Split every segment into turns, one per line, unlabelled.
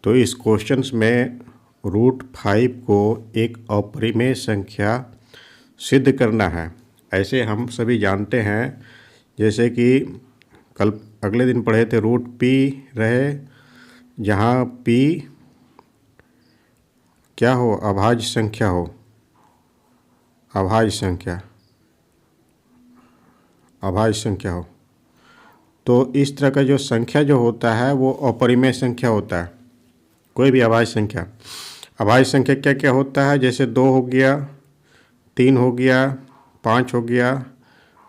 तो इस क्वेश्चन में √5 को एक अपरिमेय संख्या सिद्ध करना है। ऐसे हम सभी जानते हैं, जैसे कि कल अगले दिन पढ़े थे √p रहे, जहाँ p क्या हो, अभाज्य संख्या हो, अभाज्य संख्या हो। तो इस तरह का जो संख्या जो होता है वो अपरिमेय संख्या होता है। कोई भी अभाज्य संख्या क्या क्या होता है, जैसे 2 हो गया, 3 हो गया, 5 हो गया,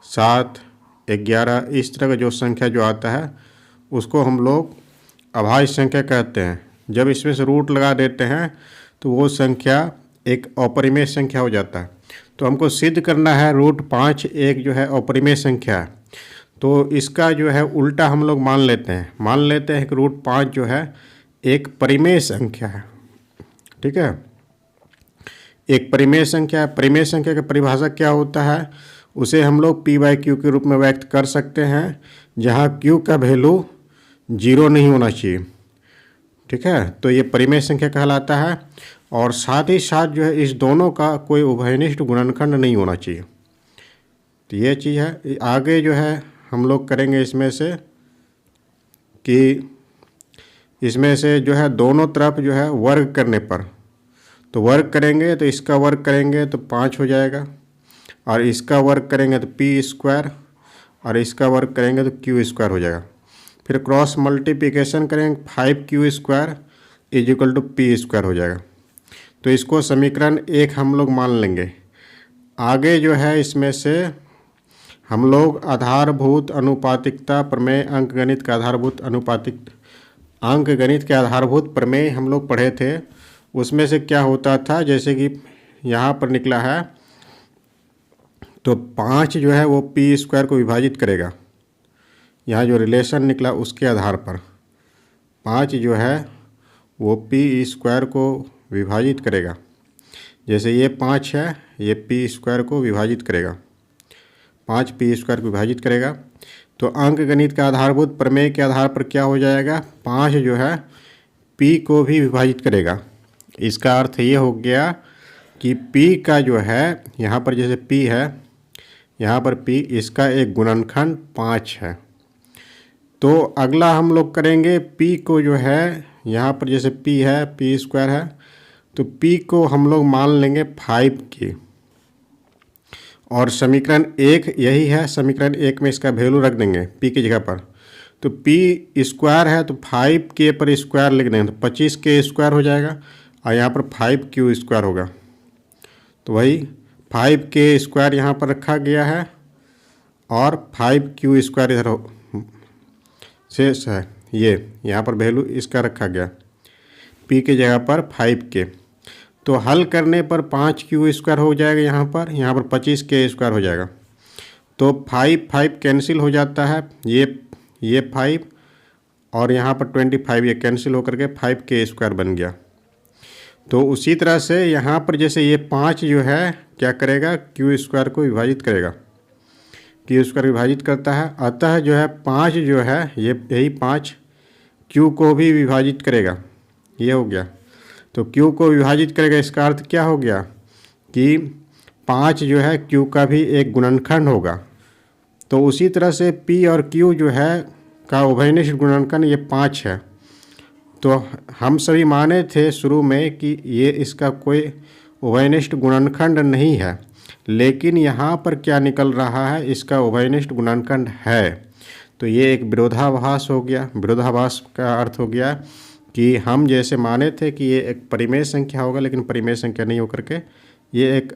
7, 11, इस तरह का जो संख्या जो आता है उसको हम लोग अभाज्य संख्या कहते हैं। जब इसमें से रूट लगा देते हैं तो वो संख्या एक अपरिमेय संख्या हो जाता है। तो हमको सिद्ध करना है √5 एक जो है अपरिमेय संख्या है। तो इसका जो है उल्टा हम लोग मान लेते हैं कि √5 जो है एक परिमेय संख्या है। ठीक है, एक परिमेय संख्या है। परिमेय संख्या की परिभाषा क्या होता है, उसे हम लोग p/q के रूप में व्यक्त कर सकते हैं, जहाँ q का वैल्यू 0 नहीं होना चाहिए। ठीक है, तो ये परिमेय संख्या कहलाता है। और साथ ही साथ जो है इस दोनों का कोई उभयनिष्ठ गुणनखंड नहीं होना चाहिए। तो ये चीज़ है। आगे जो है हम लोग करेंगे इसमें से कि इसमें से जो है दोनों तरफ जो है वर्ग करने पर, तो वर्ग करेंगे तो इसका वर्ग करेंगे तो 5 हो जाएगा, और इसका वर्ग करेंगे तो p², और इसका वर्ग करेंगे तो q² हो जाएगा। फिर क्रॉस मल्टीप्लिकेशन करेंगे, 5q² = p² हो जाएगा। तो इसको समीकरण 1 हम लोग मान लेंगे। आगे जो है इसमें से हम लोग आधारभूत अनुपातिकता प्रमेय, अंकगणित के आधारभूत प्रमेय हम लोग पढ़े थे। उसमें से क्या होता था, जैसे कि यहाँ पर निकला है तो 5 जो है वो p² को विभाजित करेगा। यहाँ जो रिलेशन निकला उसके आधार पर 5 जो है वो p² को विभाजित करेगा। जैसे ये 5 है, ये p² को विभाजित करेगा, 5 p² को विभाजित करेगा। तो अंकगणित का आधारभूत प्रमेय के आधार पर क्या हो जाएगा, 5 जो है p को भी विभाजित करेगा। इसका अर्थ ये हो गया कि p का जो है, यहाँ पर जैसे p है, यहाँ पर p, इसका एक गुणनखंड 5 है। तो अगला हम लोग करेंगे p को जो है, यहाँ पर जैसे p है, p² है, तो p को हम लोग मान लेंगे 5 की। और समीकरण 1 यही है, समीकरण 1 में इसका वैल्यू रख देंगे p की जगह पर। तो p² है तो 5k पर स्क्वायर लिख देंगे तो 25k² हो जाएगा, और यहाँ पर 5q² होगा। तो वही 5k² यहाँ पर रखा गया है, और 5q² इधर शेष है। ये यहाँ पर वैल्यू इसका रखा गया, p की जगह पर 5k। तो हल करने पर 5q² हो जाएगा, यहाँ पर 25k² हो जाएगा। तो 5 कैंसिल हो जाता है, ये 5 और यहाँ पर 25, ये कैंसिल होकर के 5k² बन गया। तो उसी तरह से यहाँ पर जैसे ये 5 जो है क्या करेगा, q² को विभाजित करेगा, q² विभाजित करता है। अतः जो है 5 जो है यही 5 q को भी विभाजित करेगा, ये हो गया। तो q को विभाजित करेगा, इसका अर्थ क्या हो गया कि 5 जो है q का भी एक गुणनखंड होगा। तो उसी तरह से p और q जो है का उभयनिष्ठ गुणनखंड ये 5 है। तो हम सभी माने थे शुरू में कि ये इसका कोई उभयनिष्ठ गुणनखंड नहीं है, लेकिन यहाँ पर क्या निकल रहा है, इसका उभयनिष्ठ गुणनखंड है। तो ये एक विरोधाभास हो गया। विरोधाभास का अर्थ हो गया कि हम जैसे माने थे कि ये एक परिमेय संख्या होगा, लेकिन परिमेय संख्या नहीं होकर के ये एक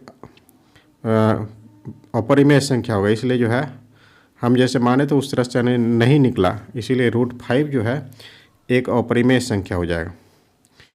अपरिमेय संख्या होगा। इसलिए जो है हम जैसे माने थे उस तरह से नहीं निकला, इसीलिए √5 जो है एक अपरिमेय संख्या हो जाएगा।